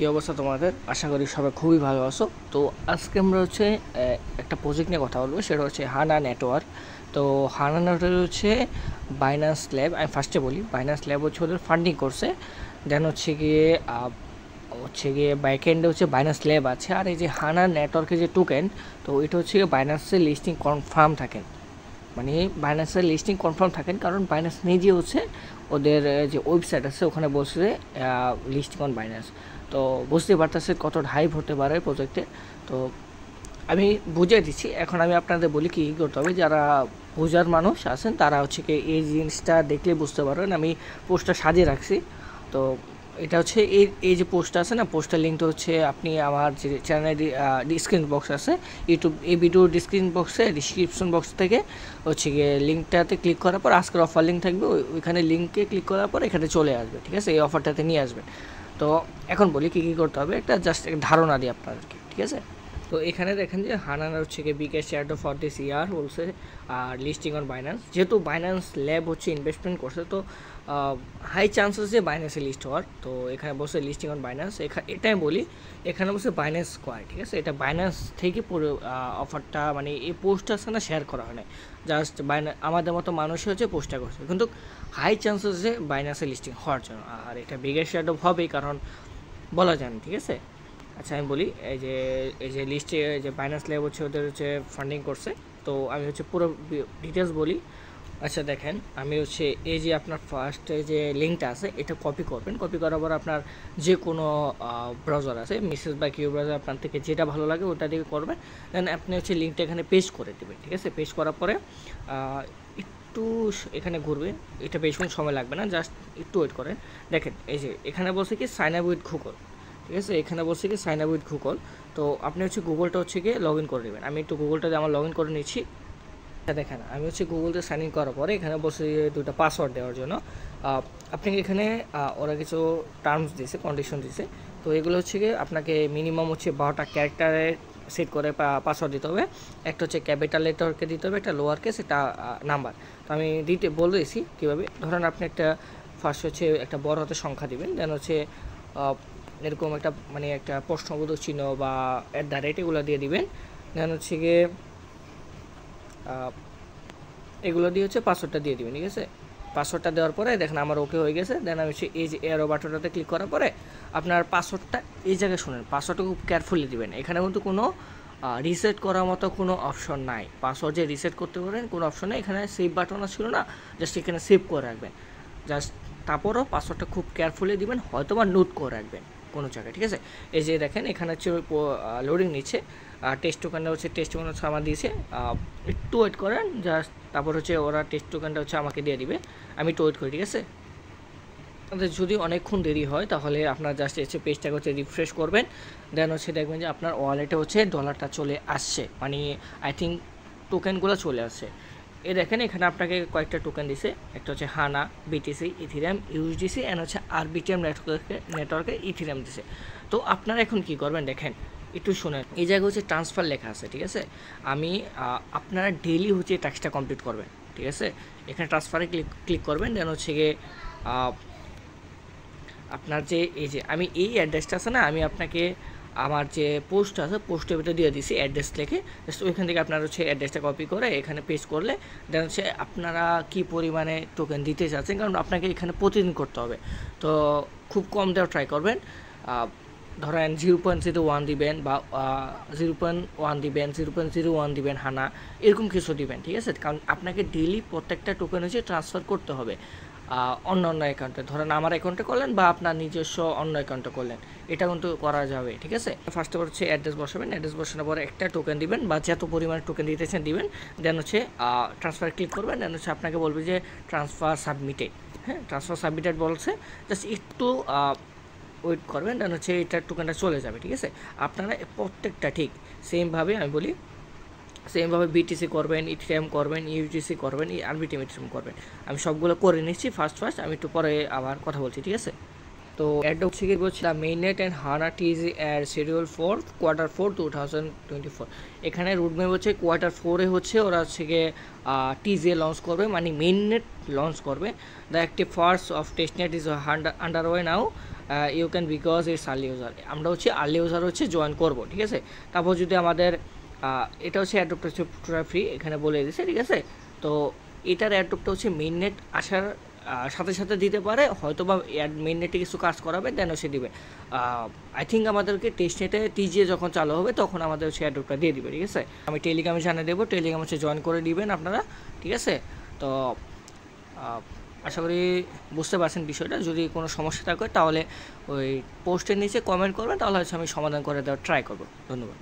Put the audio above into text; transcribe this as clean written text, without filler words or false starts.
কী অবস্থা তোমাদের? আশা করি সবাই খুবই ভালো আছো। তো আজকে আমরা একটা প্রজেক্ট নিয়ে কথা বলবো, সেটা হচ্ছে হানা নেটওয়ার্ক। তো হানা নেটওয়ার্ক হচ্ছে বাইন্যান্স ল্যাব। আমি ফার্স্টে বলি, বাইন্যান্স ল্যাব হচ্ছে ওদের ফান্ডিং করছে। দেন হচ্ছে গিয়ে ব্যাকএন্ডে হচ্ছে বাইন্যান্স ল্যাব আছে। আর এই যে হানা নেটওয়ার্কের যে টোকেন, তো এটা হচ্ছে বাইন্যান্সের লিস্টিং কনফার্ম থাকেন, মানে বাইন্যান্সের লিস্টিং কনফার্ম থাকেন, কারণ বাইন্যান্স নিজে হচ্ছে ওদের যে ওয়েবসাইট আছে ওখানে বসে লিস্টিং অন বাইন্যান্স। তো বুঝতেই পারতেছে কত হাইপ হতে পারে প্রজেক্টে। তো আমি বুঝিয়ে দিচ্ছি। এখন আমি আপনাদের বলি কী করতে হবে। যারা বোঝার মানুষ আছেন তারা হচ্ছে কি এই জিনিসটা দেখলে বুঝতে পারবেন। আমি পোস্টটা সাজিয়ে রাখছি। তো এটা হচ্ছে এই যে পোস্টটা আছে না, পোস্টের লিঙ্কটা হচ্ছে আপনি আমার যে চ্যানেলের ডিসক্রিপশন বক্স আছে, ইউটিউব এই ভিডিওর ডিসক্রিপশন বক্স থেকে হচ্ছে গিয়ে লিঙ্কটাতে ক্লিক করার পর আজকের অফার লিঙ্ক থাকবে, ওইখানে লিঙ্কে ক্লিক করার পর এখানে চলে আসবে। ঠিক আছে, এই অফারটাতে নিয়ে আসবেন। তো এখন বলি কী কী করতে হবে, একটা জাস্ট ধারণা দিই আপনাদেরকে। ঠিক আছে, তো এখানে দেখেন যে হানানা হচ্ছে গিয়ে বিগেস্ট শেয়ার ফর দিস ইয়ার বলছে। আর লিস্টিং অন বাইন্যান্স, যেহেতু বাইন্যান্স ল্যাব হচ্ছে ইনভেস্টমেন্ট করছে, তো হাই চান্সেস যে বাইন্যান্সে লিস্ট হওয়ার। তো এখানে বসে লিস্টিং অন বাইন্যান্স, এটাই বলি এখানে বসে বাইন্যান্স স্কোয়ার। ঠিক আছে, এটা বাইন্যান্স থেকে পুরো অফারটা, মানে এই পোস্টটা আছে না, শেয়ার করা হয় না, জাস্ট আমাদের মতো মানুষ হচ্ছে পোস্টটা করছে, কিন্তু হাই চান্সেস যে বাইন্যান্সে লিস্টিং হওয়ার জন্য। আর এটা বিগেস্ট শেয়ার হবেই, কারণ বলা যায় না। ঠিক আছে, আচ্ছা আমি বলি, এই যে লিস্টে যে বাইন্যান্স ল্যাব হচ্ছে ওদের হচ্ছে ফান্ডিং করছে। তো আমি হচ্ছে পুরো ডিটেলস বলি। আচ্ছা দেখেন, আমি হচ্ছে এই যে আপনার ফার্স্টে যে লিঙ্কটা আছে এটা কপি করবেন। কপি করার পর আপনার যে কোনো ব্রাউজার আছে, মিসেস বা কিউ ব্রাউজার, আপনার থেকে যেটা ভালো লাগে ওটা দিয়ে করবেন। দেন আপনি হচ্ছে লিঙ্কটা এখানে পেস্ট করে দেবেন। ঠিক আছে, পেস্ট করার পরে একটু এখানে ঘুরবে, এটা বেশিক্ষণ সময় লাগবে না, জাস্ট একটু ওয়েট করেন। দেখেন এই যে এখানে বলছে কি সাইন আপ উইথ গুগল। ঠিক আছে, এখানে বলছে কি সাইন আপ উইথ গুগল। তো আপনি হচ্ছে গুগলটা হচ্ছে গিয়ে লগ ইন করে নেবেন। আমি একটু গুগলটা দিয়ে আমার লগ ইন করে নিচ্ছি। দেখেন আমি হচ্ছে গুগলতে সাইন ইন করার পরে এখানে বসে দুটো পাসওয়ার্ড দেওয়ার জন্য আপনি এখানে ওরা কিছু টার্মস দিয়েছে, কন্ডিশন দিয়েছে। তো এগুলো হচ্ছে গিয়ে আপনাকে মিনিমাম হচ্ছে 12টা ক্যারেক্টারে সেট করে পাসওয়ার্ড দিতে হবে। একটা হচ্ছে ক্যাপিটাল লেটারকে দিতে হবে, একটা লোয়ার কেস, একটা নাম্বার। তো আমি বলে দিয়েছি কীভাবে। ধরেন আপনি একটা ফার্স্ট হচ্ছে একটা বড় হাতের সংখ্যা দিবেন, দেন হচ্ছে এরকম একটা মানে একটা প্রশ্নবোধক চিহ্ন বা @ এগুলো দিয়ে দিবেন। দেন হচ্ছে গিয়ে এগুলো দিয়ে হচ্ছে পাসওয়ার্ডটা দিয়ে দিবেন। ঠিক আছে, পাসওয়ার্ডটা দেওয়ার পরে দেখেন আমার ওকে হয়ে গেছে। দেন আমি হচ্ছে এই যে এরো বাটনটাতে ক্লিক করার পরে আপনার পাসওয়ার্ডটা এই জায়গায় শুনেন, পাসওয়ার্ডটা খুব কেয়ারফুলি দিবেন। এখানে কিন্তু কোনো রিসেট করার মতো কোনো অপশন নাই। পাসওয়ার্ড যে রিসেট করতে পারেন কোনো অপশন নেই। এখানে সেভ বাটন ছিল না, জাস্ট এখানে সেভ করে রাখবেন। জাস্ট তারপরও পাসওয়ার্ডটা খুব কেয়ারফুলি দিবেন, হয়তো বা নোট করে রাখবেন কোনো জায়গায়। ঠিক আছে, এই যে দেখেন এখানে হচ্ছে লোডিং নিচ্ছে। টেস্ট টোকেনটা হচ্ছে আমার দিয়েছে। একটু ওয়েট করেন জাস্ট, তারপর হচ্ছে ওরা টেস্ট টোকেনটা হচ্ছে আমাকে দিয়ে দিবে। আমি একটু ওয়েট করি। ঠিক আছে, আপনাদের যদি অনেকক্ষণ দেরি হয় তাহলে আপনার জাস্ট এসে পেজটাকে হচ্ছে রিফ্রেশ করবেন। দেন হচ্ছে দেখবেন যে আপনার ওয়ালেটে হচ্ছে ডলারটা চলে আসছে, মানে আই থিঙ্ক টোকেনগুলো চলে আসছে। দেখেন এখানে আপনাকে কয়েকটা টোকেন দিছে, একটা হচ্ছে হানা, বিটিসি, ইথিরিয়াম, ইউএসডিসি অ্যান্ড হচ্ছে আরবিটিএম নেটওয়ার্কে ইথিরিয়াম দিছে। তো আপনারা এখন কি করবেন দেখেন, একটু শুনেন। এই জায়গায় হচ্ছে ট্রান্সফার লেখা আছে। ঠিক আছে, আমি আপনারা ডেইলি হচ্ছে টাস্কটা কমপ্লিট করবেন। ঠিক আছে, এখানে ট্রান্সফারে ক্লিক করবেন। দেন হচ্ছে গিয়ে আপনার যে এই যে আমি এই অ্যাড্রেসটা আছে না, আমি আপনাকে আমার যে পোস্ট আছে পোস্টের ভিতরে দিয়ে দিছি অ্যাড্রেস লিখে। জাস্ট ওইখান থেকে আপনার হচ্ছে অ্যাড্রেসটা কপি করে এখানে পেস্ট করলে দেন হচ্ছে আপনারা কী পরিমাণে টোকেন দিতে চাচ্ছেন, কারণ আপনাকে এখানে প্রতিদিন করতে হবে। তো খুব কম দেওয়া ট্রাই করবেন। ধরেন 0.01 দিবেন বা 0.1 দিবেন, 0.01 দিবেন, হানা এরকম কিছু দিবেন। ঠিক আছে, কারণ আপনাকে ডেইলি প্রত্যেকটা টোকেন হচ্ছে ট্রান্সফার করতে হবে অন্য অ্যাকাউন্টে। ধরেন আমার অ্যাকাউন্টে করলেন বা আপনার নিজস্ব অন্য অ্যাকাউন্টে করলেন, এটা কিন্তু করা যাবে। ঠিক আছে, ফার্স্টে হচ্ছে অ্যাড্রেস বসাবেন। অ্যাড্রেস বসানোর পরে একটা টোকেন দিবেন বা যত পরিমাণে টোকেন দিতেছেন দিবেন। দেন হচ্ছে ট্রান্সফার ক্লিক করবেন। দেন হচ্ছে আপনাকে বলবে যে ট্রান্সফার সাবমিটেড। হ্যাঁ, ট্রান্সফার সাবমিটেড বলছে, জাস্ট একটু ওয়েট করবেন। দেন হচ্ছে এটার টোকেনটা চলে যাবে। ঠিক আছে, আপনারা প্রত্যেকটা ঠিক সেমভাবে আমি বলি, সেমভাবে বিটিসি করবেন, ইথিরিয়াম করবেন, ইউটিসি করবেন, আরবিটিএম ইথিরিয়াম করবেন। আমি সবগুলো করে নিচ্ছি ফার্স্ট আমি একটু পরে আবার কথা বলছি। ঠিক আছে, তো অ্যাডটা হচ্ছে কি বলছি, মেইননেট অ্যান্ড হানা টিজি অ্যাড শিডিউল ফর Q4 2024। এখানে রুটম্যাপ হচ্ছে Q4 হচ্ছে ওরা হচ্ছে গিয়ে টিজিএ লঞ্চ করবে, মানে মেইননেট লঞ্চ করবে। The active first of testnet is underway now you can because it's early user, আমরা হচ্ছে আর্লি ইউজার হচ্ছে জয়েন করব, ঠিক আছে। তারপর যদি আমাদের এটা হচ্ছে অ্যাড্রপটা হচ্ছে পুরো ফ্রি, এখানে বলে দিয়েছে, ঠিক আছে। তো এটার অ্যাড্রপটা হচ্ছে মেইন নেট আসার সাথে সাথে দিতে পারে, হয়তো বা মেইন নেটে কিছু কাজ করাবে দেন সে দিবে। আই থিঙ্ক আমাদেরকে টেস্ট নেটে টিজিএ যখন চালু হবে তখন আমাদের হচ্ছে অ্যাড্রপটা দিয়ে দিবে, ঠিক আছে। আমি টেলিগ্রামে জানিয়ে দেবো, টেলিগ্রাম হচ্ছে জয়েন করে দিবেন আপনারা, ঠিক আছে। তো আশা করি বুঝতে পারছেন বিষয়টা। যদি কোনো সমস্যা থাকে তাহলে ওই পোস্টের নিচে কমেন্ট করবেন, তাহলে হচ্ছে আমি সমাধান করে দেওয়ার ট্রাই করব। ধন্যবাদ।